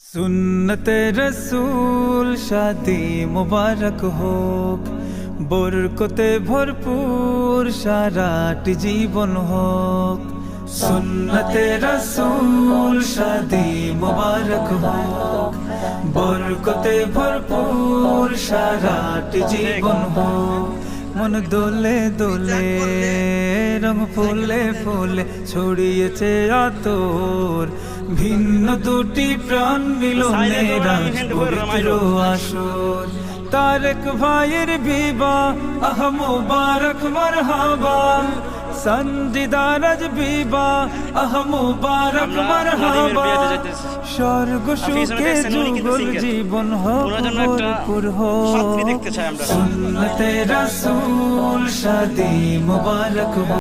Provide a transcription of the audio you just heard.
सुन्नते रसूल शादी मुबारक होक, बरकते भरपूर साराटी जीवन होक। सुन्नते रसूल शादी मुबारक होक, बरकते भरपूर साराटी जीवन होक। मन दोले दोले रंग फुले फुले ছড়িয়েছে আতর, ভিন্ন দুটি প্রাণ মিলনে পবিত্র আসর। তারেক ভাইয়ের বিবাহ আহ মুবারক মারহাবা, সঞ্জিদার আজ বিবাহ আহ মুবারক মারহাবা। স্বর্গ সুখে যুগল জীবন হোক ভরপুর হোক। সুন্নতে রাসূল শাদি মুবারক।